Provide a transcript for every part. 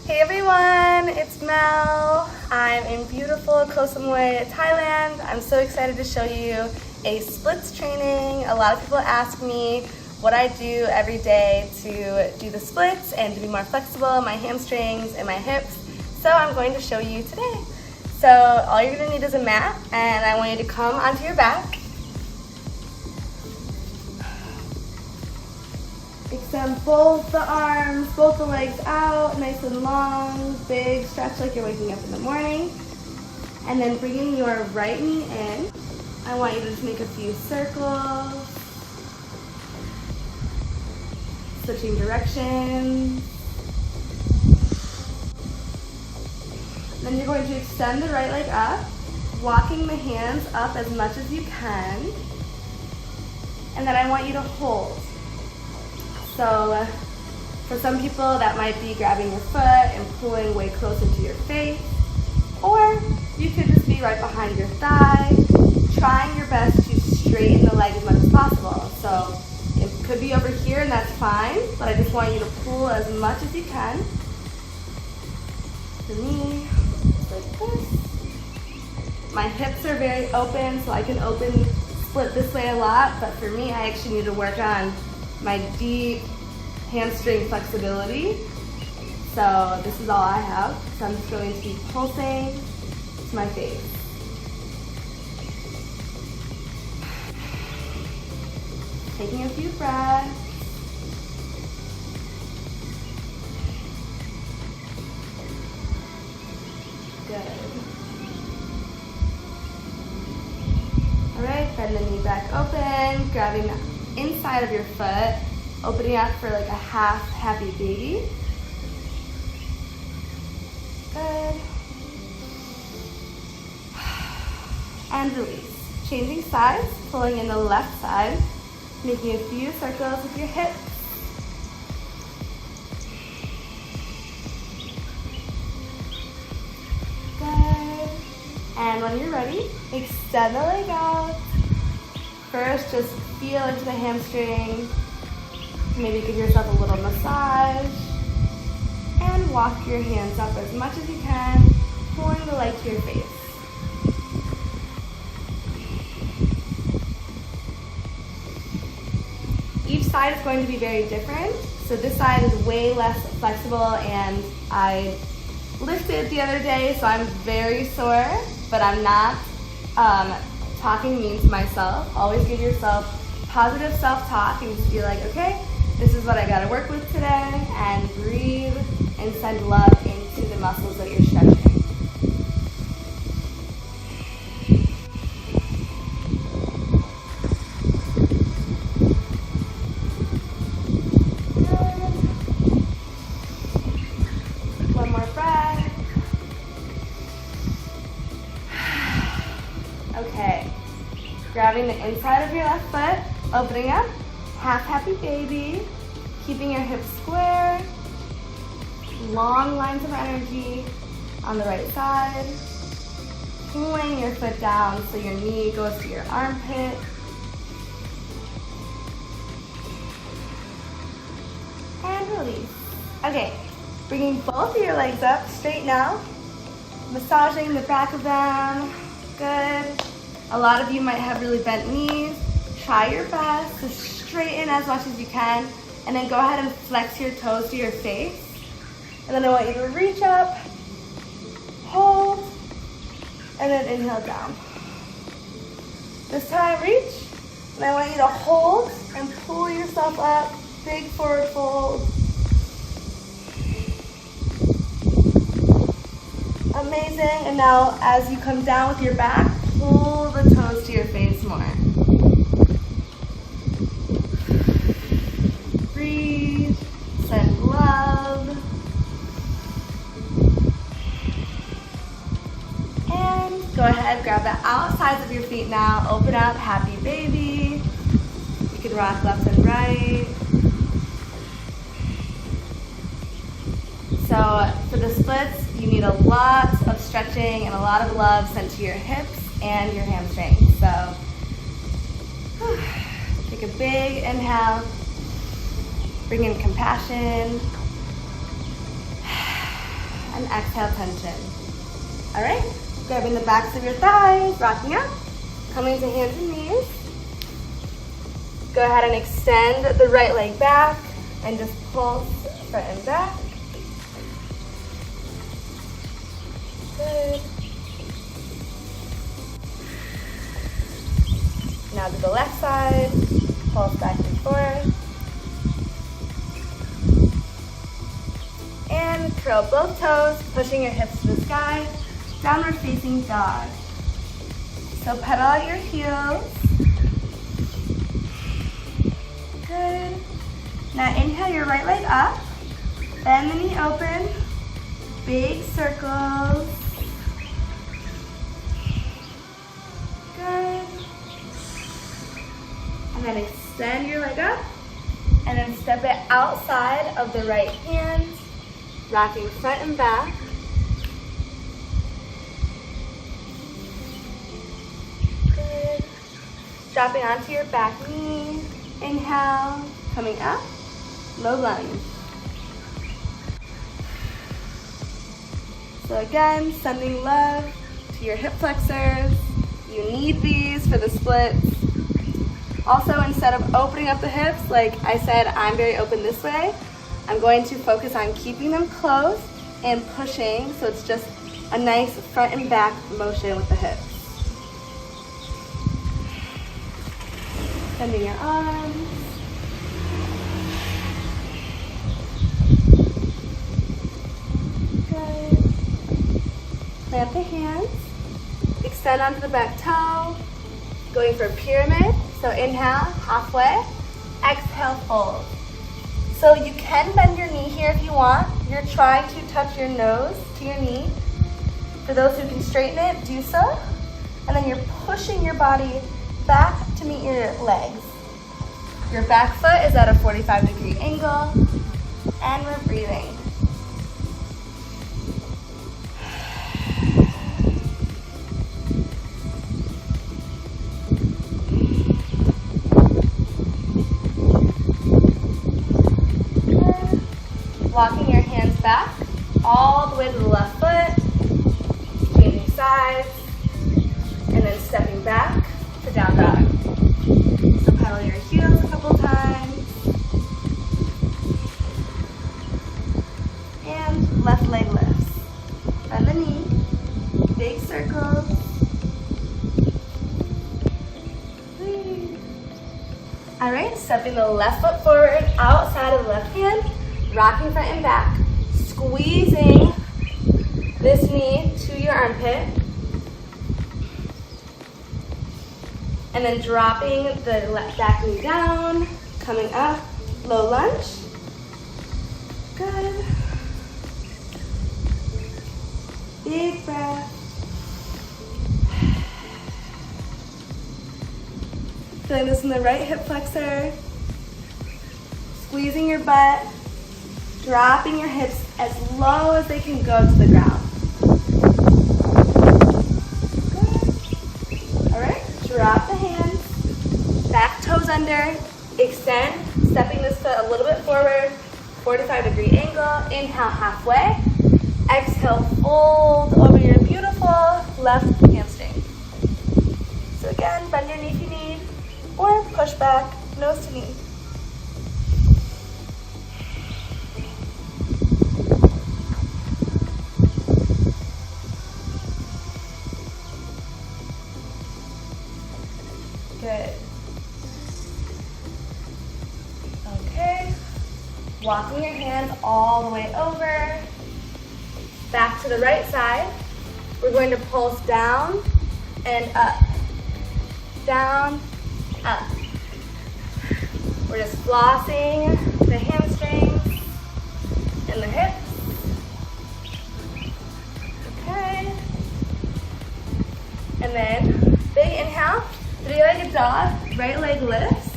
Hey everyone, it's Mel. I'm in beautiful Koh Samui, Thailand. I'm so excited to show you a splits training. A lot of people ask me what I do every day to do the splits and to be more flexible in my hamstrings and my hips. So I'm going to show you today. So all you're gonna need is a mat, and I want you to come onto your back. Extend both the arms, both the legs out, nice and long, big stretch like you're waking up in the morning. And then bringing your right knee in, I want you to just make a few circles, switching directions. Then you're going to extend the right leg up, walking the hands up as much as you can. And then I want you to hold. So for some people that might be grabbing your foot and pulling way closer to your face, or you could just be right behind your thigh, trying your best to straighten the leg as much as possible. So it could be over here and that's fine, but I just want you to pull as much as you can. For me, like this. My hips are very open, so I can split this way a lot, but for me, I actually need to work on my deep hamstring flexibility. So this is all I have. So I'm just going to be pulsing to my face. Taking a few breaths. Good. All right, bend the knee back open, grabbing the inside of your foot, opening up for like a half happy baby. Good. And release. Changing sides, pulling in the left side, making a few circles with your hips. Good. And when you're ready, extend the leg out. First, just feel into the hamstring. Maybe give yourself a little massage. And walk your hands up as much as you can, pulling the leg to your face. Each side is going to be very different. So this side is way less flexible, and I lifted the other day, so I'm very sore, but I'm not talking mean to myself. Always give yourself positive self-talk and just be like, okay, this is what I gotta work with today, and breathe and send love into the muscles that you're stretching. Good. One more breath. Okay. Grabbing the inside of your left foot, opening up, half happy baby, keeping your hips square, long lines of energy on the right side, pulling your foot down so your knee goes to your armpit. And release. Okay, bringing both of your legs up straight now, massaging the back of them. Good. A lot of you might have really bent knees. Try your best to straighten as much as you can, and then go ahead and flex your toes to your face. And then I want you to reach up, hold, and then inhale down. This time, reach, and I want you to hold and pull yourself up, big forward fold. Amazing, and now as you come down with your back, pull the toes to your face more. Breathe, send love. And go ahead, grab the outsides of your feet now, open up, happy baby. You can rock left and right. So for the splits, you need a lot of stretching and a lot of love sent to your hips and your hamstrings. So take a big inhale, bring in compassion, and exhale, tension. All right, grabbing the backs of your thighs, rocking up, coming to hands and knees. Go ahead and extend the right leg back and just pulse front and back. Good. Now to the left side, pulse back and forth. And curl both toes, pushing your hips to the sky, downward facing dog. So pedal out your heels. Good. Now inhale your right leg up, bend the knee open, big circles. Good. And then extend your leg up, and then step it outside of the right hand, rocking front and back. Good. Dropping onto your back knee. Inhale, coming up, low lunge. So again, sending love to your hip flexors. You need these for the splits. Also, instead of opening up the hips, like I said, I'm very open this way. I'm going to focus on keeping them closed and pushing, so it's just a nice front and back motion with the hips. Bending your arms. Good. Plant the hands. Extend onto the back toe. Going for a pyramid. So inhale, halfway. Exhale, fold. So you can bend your knee here if you want. You're trying to touch your nose to your knee. For those who can straighten it, do so. And then you're pushing your body back to meet your legs. Your back foot is at a 45-degree angle, and we're breathing. Good. Walking your hands back all the way to the left foot, changing sides, and then stepping back to down dog. So pedal your heels a couple times. And left leg lifts. Bend the knee, big circles. All right, stepping the left foot forward, outside of the left hand, rocking front and back, squeezing this knee to your armpit. And then dropping the left back knee down, coming up, low lunge. Good. Big breath. Feeling this in the right hip flexor. Squeezing your butt, dropping your hips as low as they can go to the ground. Good. All right, drop the hands, back toes under, extend, stepping this foot a little bit forward, 45-degree angle. Inhale, halfway. Exhale, fold over your beautiful left hamstring. So again, bend your knee if you need, or push back, nose to knee. Good. Okay. Walking your hands all the way over. Back to the right side. We're going to pulse down and up. Down, up. We're just flossing the hamstrings and the hips. Okay. And then big inhale, three-legged dog, right leg lifts.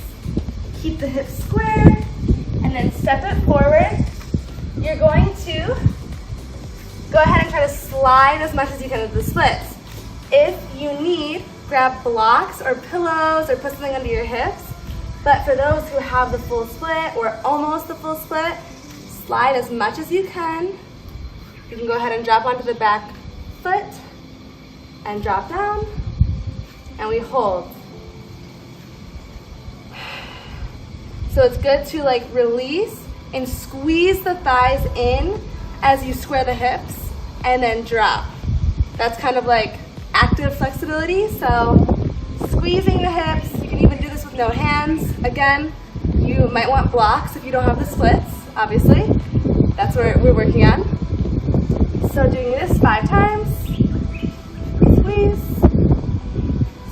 Keep the hips square and then step it forward. You're going to go ahead and try to slide as much as you can into the splits. If you need, grab blocks or pillows or put something under your hips. But for those who have the full split or almost the full split, slide as much as you can. You can go ahead and drop onto the back foot and drop down, and we hold. So it's good to like release and squeeze the thighs in as you square the hips and then drop. That's kind of like active flexibility. So squeezing the hips, you can even do this with no hands. Again, you might want blocks if you don't have the splits, obviously. That's what we're working on. So doing this 5 times. Squeeze,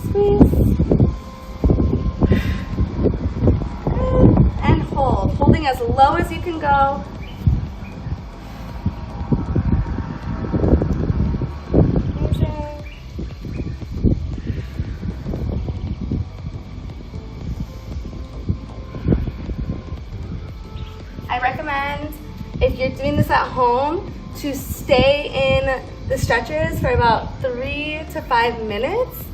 squeeze, and hold. Holding as low as you can go. I recommend, if you're doing this at home, to stay in the stretches for about 3 to 5 minutes.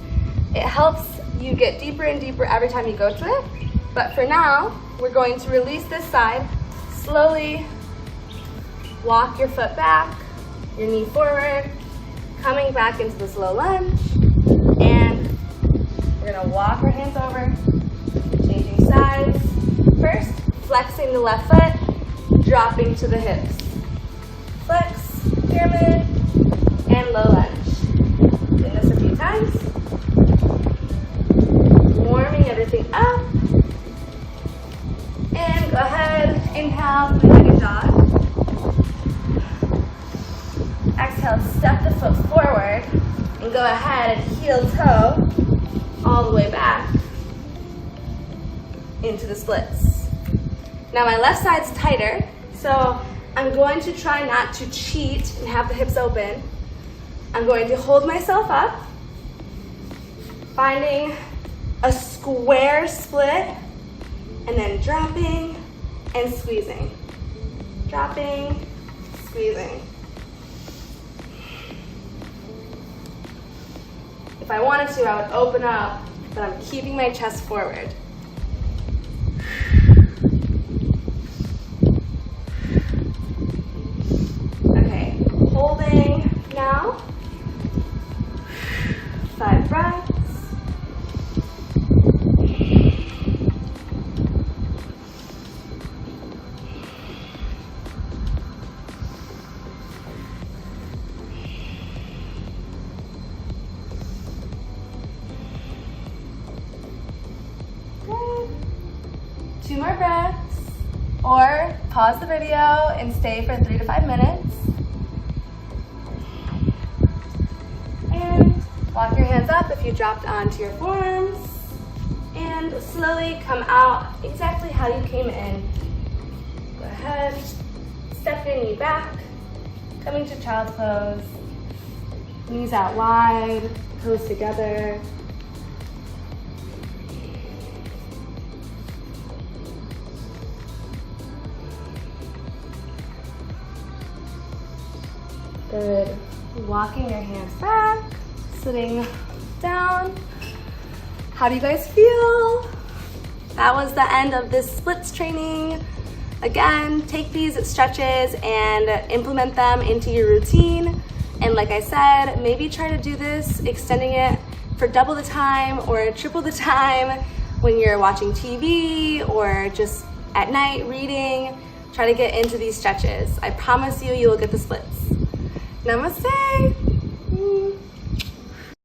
It helps you get deeper and deeper every time you go to it. But for now, we're going to release this side. Slowly walk your foot back, your knee forward, coming back into this low lunge. And we're gonna walk our hands over, changing sides. First, flexing the left foot, dropping to the hips. Flex, pyramid, and low lunge. Doing this a few times. Warming everything up. And go ahead, inhale, three-legged dog. Exhale, step the foot forward, and go ahead and heel toe all the way back into the splits. Now my left side's tighter, so I'm going to try not to cheat and have the hips open. I'm going to hold myself up, finding a square split, and then dropping and squeezing. Dropping, squeezing. If I wanted to, I would open up, but I'm keeping my chest forward. Okay, holding now. 5 breaths. Good. 2 more breaths, or pause the video and stay for 3 to 5 minutes. And walk your hands up if you dropped onto your forearms. And slowly come out exactly how you came in. Go ahead, step your knee back, coming to child's pose. Knees out wide, toes together. Good. Walking your hands back, sitting down. How do you guys feel? That was the end of this splits training. Again, take these stretches and implement them into your routine. And like I said, maybe try to do this, extending it for double the time or triple the time when you're watching TV or just at night reading. Try to get into these stretches. I promise you, you will get the splits. Namaste.